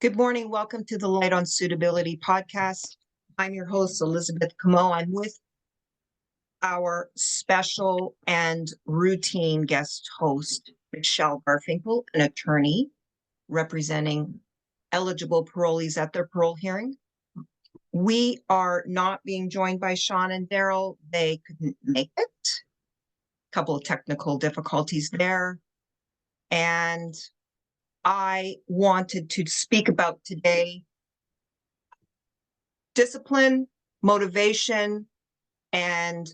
Good morning. Welcome to the Light on Suitability podcast. I'm your host, Elizabeth Comeau. I'm with our special and routine guest host, Michele Garfinkel, an attorney representing eligible parolees at their parole hearing. We are not being joined by Sean and Daryl. They couldn't make it. A couple of technical difficulties there. And I wanted to speak about today discipline, motivation, and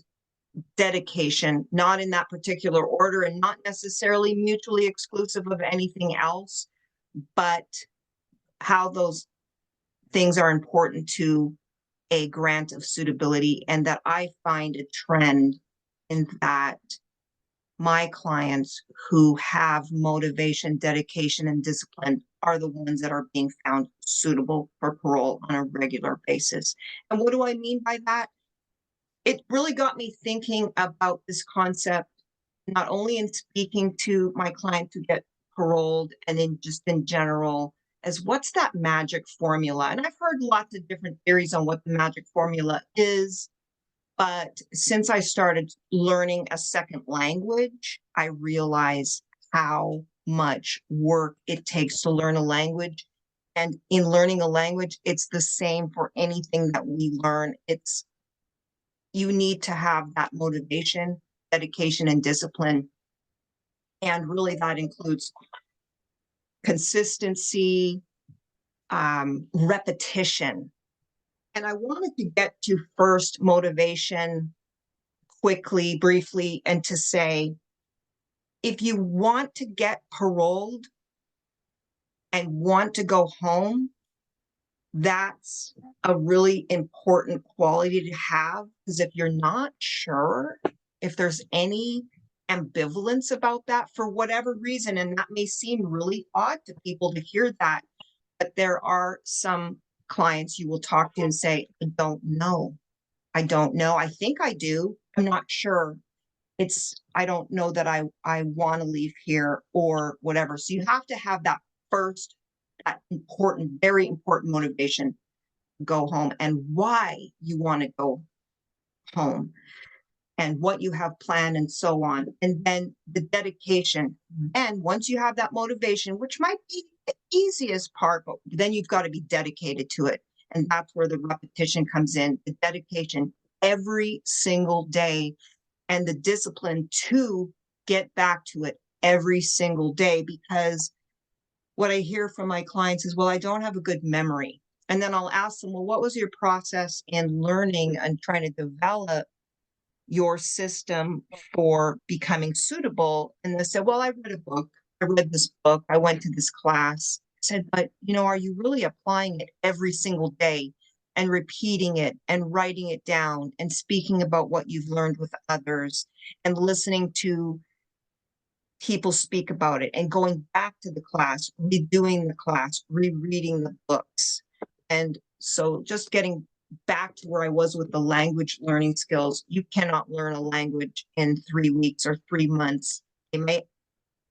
dedication, not in that particular order and not necessarily mutually exclusive of anything else, but how those things are important to a grant of suitability. And that I find a trend in that my clients who have motivation, dedication, and discipline are the ones that are being found suitable for parole on a regular basis. And what do I mean by that? It really got me thinking about this concept, not only in speaking to my clients who get paroled and in just in general, as what's that magic formula? And I've heard lots of different theories on what the magic formula is. But since I started learning a second language, I realize how much work it takes to learn a language. And in learning a language, it's the same for anything that we learn. You need to have that motivation, dedication, and discipline. And really that includes consistency, repetition. And I wanted to get to first motivation quickly, briefly, and to say, if you want to get paroled and want to go home, that's a really important quality to have. Because if you're not sure, if there's any ambivalence about that for whatever reason, and that may seem really odd to people to hear that, but there are some clients you will talk to and say, I don't know. I don't know. I think I do. I'm not sure. I don't know that I want to leave here or whatever. So you have to have that first, that important, very important motivation to go home and why you want to go home and what you have planned and so on. And then the dedication. And once you have that motivation, which might be the easiest part, but then you've got to be dedicated to it. And that's where the repetition comes in, the dedication every single day and the discipline to get back to it every single day. Because what I hear from my clients is, well, I don't have a good memory. And then I'll ask them, well, what was your process in learning and trying to develop your system for becoming suitable? And they said, well, I read a book. I read this book. I went to this class. I said, but are you really applying it every single day and repeating it and writing it down and speaking about what you've learned with others and listening to people speak about it and going back to the class, redoing the class, rereading the books? And so just getting back to where I was with the language learning skills, you cannot learn a language in 3 weeks or 3 months. They may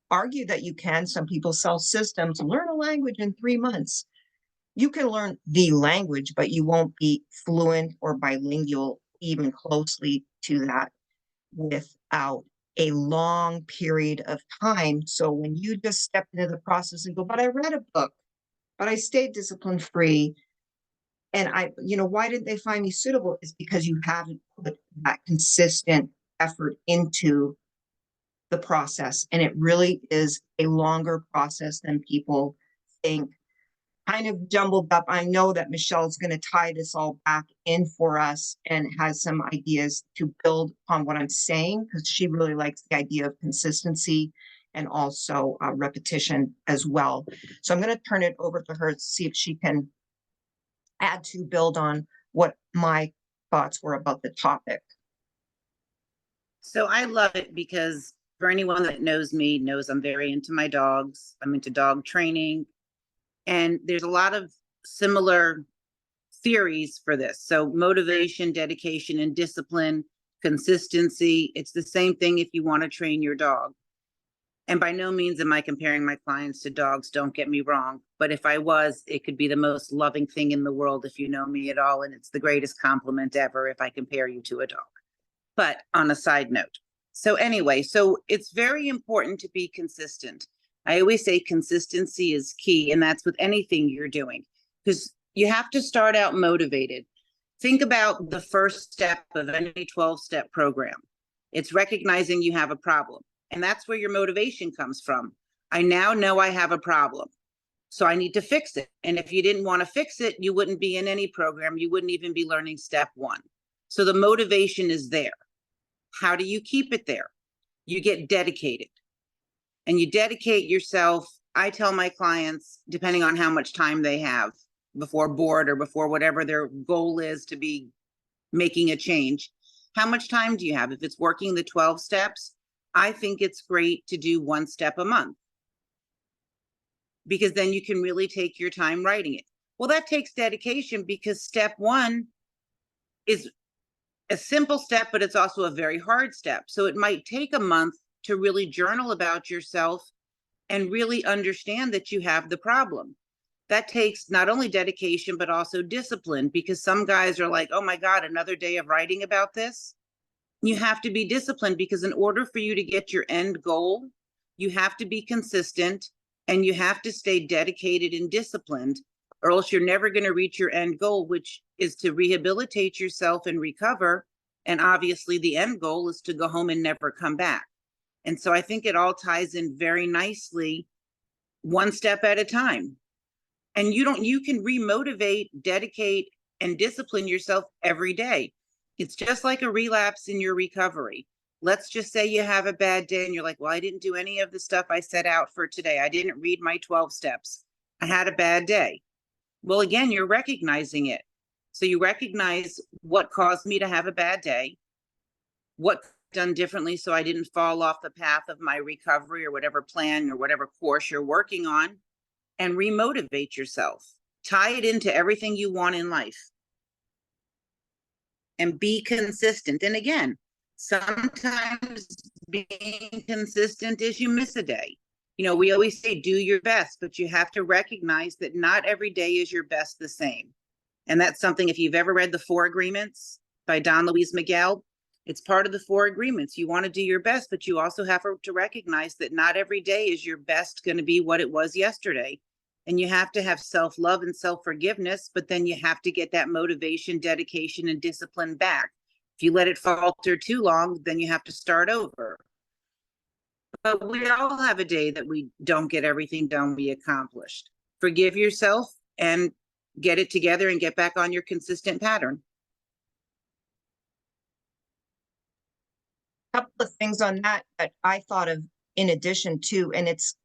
argue that you can. Some people sell systems, learn a language in 3 months. You can learn the language, but you won't be fluent or bilingual even closely to that without a long period of time. So when you just step into the process and go, but I read a book, but I stayed discipline free, and why didn't they find me suitable? Is because you haven't put that consistent effort into the process. And it really is a longer process than people think. Kind of jumbled up. I know that Michelle's going to tie this all back in for us and has some ideas to build upon what I'm saying, because she really likes the idea of consistency and also repetition as well. So I'm going to turn it over to her to see if she can add to build on what my thoughts were about the topic. So I love it because for anyone that knows me knows I'm very into my dogs. I'm into dog training. And there's a lot of similar theories for this. So motivation, dedication, and discipline, consistency. It's the same thing if you want to train your dog. And by no means am I comparing my clients to dogs, don't get me wrong. But if I was, it could be the most loving thing in the world if you know me at all. And it's the greatest compliment ever if I compare you to a dog. But on a side note. So anyway, so it's very important to be consistent. I always say consistency is key, and that's with anything you're doing, because you have to start out motivated. Think about the first step of any 12-step program. It's recognizing you have a problem. And that's where your motivation comes from. I now know I have a problem, so I need to fix it. And if you didn't want to fix it, you wouldn't be in any program. You wouldn't even be learning step one. So the motivation is there. How do you keep it there? You get dedicated. And you dedicate yourself. I tell my clients, depending on how much time they have before board or before whatever their goal is to be making a change, how much time do you have? If it's working the 12 steps, I think it's great to do one step a month, because then you can really take your time writing it. Well, that takes dedication, because step one is a simple step, but it's also a very hard step. So it might take a month to really journal about yourself and really understand that you have the problem. That takes not only dedication, but also discipline, because some guys are like, oh my God, another day of writing about this. You have to be disciplined, because in order for you to get your end goal, you have to be consistent and you have to stay dedicated and disciplined, or else you're never going to reach your end goal, which is to rehabilitate yourself and recover. And obviously the end goal is to go home and never come back. And so I think it all ties in very nicely, one step at a time. And you can remotivate, dedicate, and discipline yourself every day. It's just like a relapse in your recovery. Let's just say you have a bad day and you're like, well, I didn't do any of the stuff I set out for today. I didn't read my 12 steps. I had a bad day. Well, again, you're recognizing it. So you recognize what caused me to have a bad day, what done differently so I didn't fall off the path of my recovery or whatever plan or whatever course you're working on, and remotivate yourself. Tie it into everything you want in life. And be consistent. And again, sometimes being consistent is you miss a day. You know, we always say do your best, but you have to recognize that not every day is your best the same. And that's something, if you've ever read The Four Agreements by Don Luis Miguel, it's part of the Four Agreements. You want to do your best, but you also have to recognize that not every day is your best going to be what it was yesterday. And you have to have self-love and self-forgiveness, but then you have to get that motivation, dedication, and discipline back. If you let it falter too long, then you have to start over. But we all have a day that we don't get everything done we accomplished. Forgive yourself and get it together and get back on your consistent pattern. A couple of things on that I thought of in addition to, and it's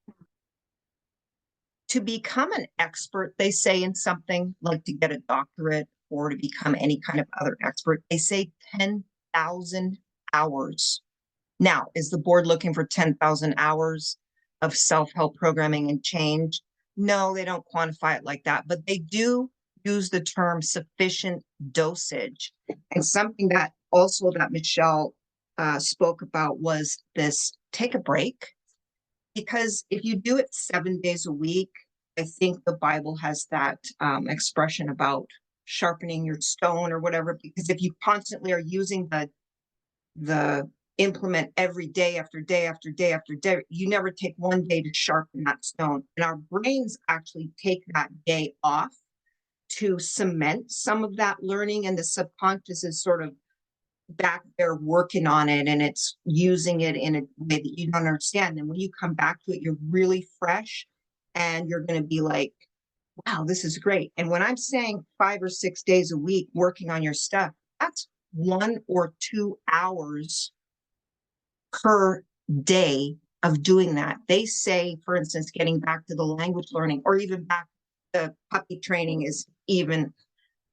to become an expert, they say, in something, like to get a doctorate or to become any kind of other expert, they say 10,000 hours. Now, is the board looking for 10,000 hours of self-help programming and change? No, they don't quantify it like that, but they do use the term sufficient dosage. And something that also that Michele spoke about was this: take a break. Because if you do it 7 days a week, I think the Bible has that expression about sharpening your stone or whatever. Because if you constantly are using the implement every day after day after day after day, you never take one day to sharpen that stone. And our brains actually take that day off to cement some of that learning, and the subconscious is sort of back there working on it, and it's using it in a way that you don't understand. And when you come back to it, you're really fresh and you're going to be like, wow, this is great. And when I'm saying 5 or 6 days a week working on your stuff, that's 1 or 2 hours per day of doing that. They say, for instance, getting back to the language learning, or even back to puppy training is even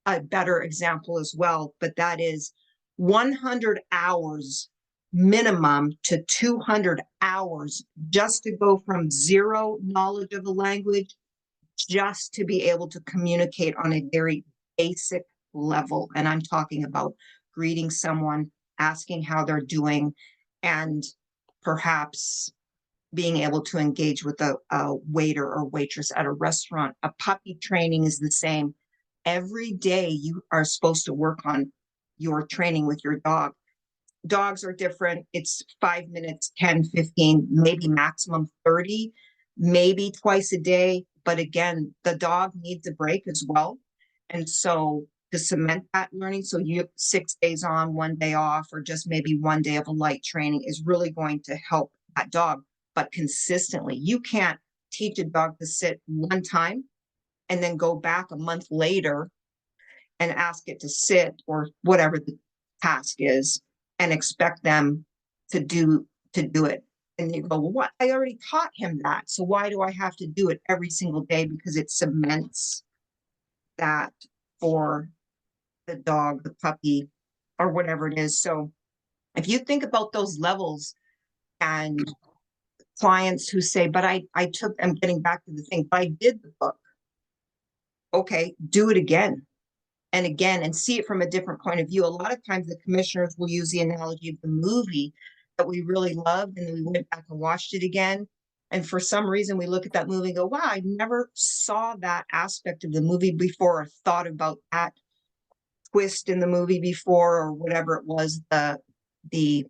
a better example as well. But that is 100 hours minimum to 200 hours just to go from zero knowledge of a language just to be able to communicate on a very basic level. And I'm talking about greeting someone, asking how they're doing, and perhaps being able to engage with a waiter or waitress at a restaurant. A puppy training is the same. Every day you are supposed to work on your training with your dog. Dogs are different. It's 5 minutes, 10, 15, maybe maximum 30, maybe twice a day. But again, the dog needs a break as well. And so to cement that learning, so you have 6 days on, 1 day off, or just maybe 1 day of a light training is really going to help that dog. But consistently, you can't teach a dog to sit one time and then go back a month later and ask it to sit or whatever the task is and expect them to do it. And you go, well, what? I already taught him that. So why do I have to do it every single day? Because it cements that for the dog, the puppy, or whatever it is. So if you think about those levels and clients who say, but I'm getting back to the thing, but I did the book. Okay, do it again and again and see it from a different point of view. A lot of times the commissioners will use the analogy of the movie that we really loved, and then we went back and watched it again. And for some reason, we look at that movie and go, wow, I never saw that aspect of the movie before or thought about that twist in the movie before, or whatever it was, the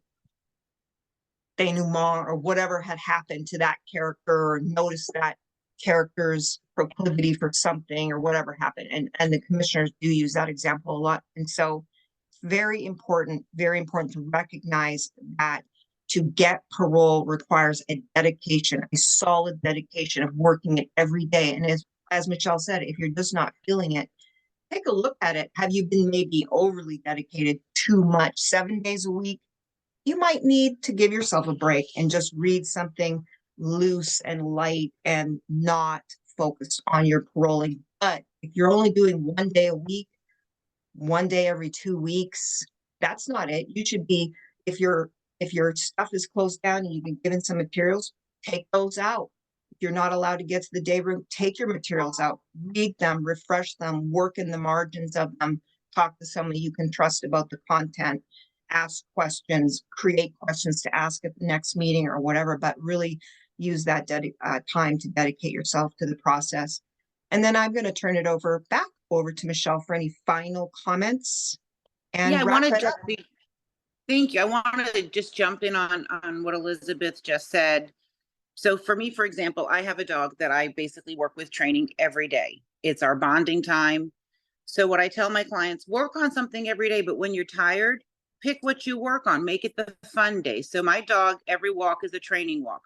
denouement or whatever had happened to that character, or notice that character's proclivity for something or whatever happened. And the commissioners do use that example a lot. And so very important to recognize that to get parole requires a dedication, a solid dedication of working it every day. And as Michele said, if you're just not feeling it, take a look at it. Have you been maybe overly dedicated too much, 7 days a week? You might need to give yourself a break and just read something loose and light and not focused on your paroling. But if you're only doing 1 day a week, 1 day every 2 weeks, that's not it. You should be, if your stuff is closed down and you've been given some materials, take those out. If you're not allowed to get to the day room, take your materials out, read them, refresh them, work in the margins of them, talk to somebody you can trust about the content, ask questions, create questions to ask at the next meeting or whatever, but really use that time to dedicate yourself to the process. And then I'm going to turn it back over to Michele for any final comments and Yeah, I wrap wanted it to up. thank you. I wanted to just jump in on what Elizabeth just said. So for me, for example, I have a dog that I basically work with training every day. It's our bonding time. So what I tell my clients, work on something every day, but when you're tired, pick what you work on, make it the fun day. So my dog, every walk is a training walk.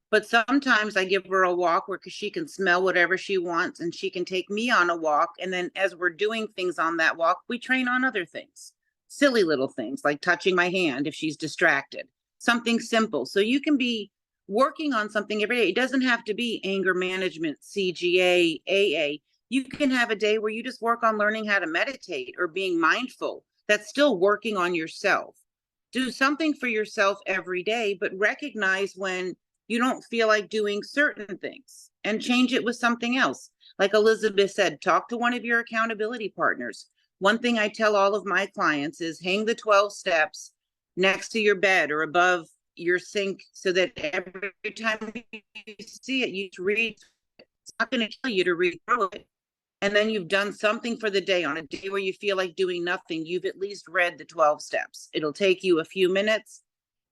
But sometimes I give her a walk where she can smell whatever she wants and she can take me on a walk. And then as we're doing things on that walk, we train on other things, silly little things like touching my hand if she's distracted, something simple. So you can be working on something every day. It doesn't have to be anger management, CGA, AA. You can have a day where you just work on learning how to meditate or being mindful. That's still working on yourself. Do something for yourself every day, but recognize when you don't feel like doing certain things and change it with something else. Like Elizabeth said, talk to one of your accountability partners. One thing I tell all of my clients is hang the 12 steps next to your bed or above your sink so that every time you see it, you read. It's not going to tell you to read through it. And then you've done something for the day. On a day where you feel like doing nothing, you've at least read the 12 steps. It'll take you a few minutes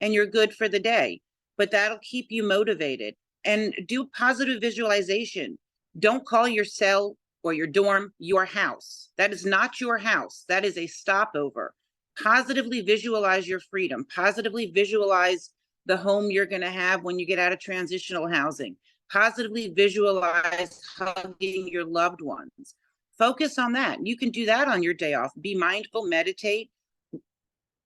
and you're good for the day, but that'll keep you motivated. And do positive visualization. Don't call your cell or your dorm your house. That is not your house. That is a stopover. Positively visualize your freedom. Positively visualize the home you're going to have when you get out of transitional housing. Positively visualize hugging your loved ones. Focus on that. You can do that on your day off. Be mindful, meditate,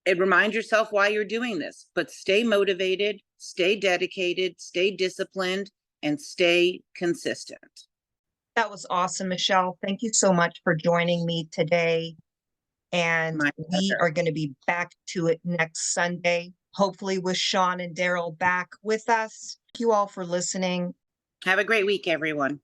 and remind yourself why you're doing this. But stay motivated, stay dedicated, stay disciplined, and stay consistent. That was awesome, Michele. Thank you so much for joining me today. And My we pleasure. are going to be back to it next Sunday, hopefully with Sean and Daryl back with us. Thank you all for listening. Have a great week, everyone.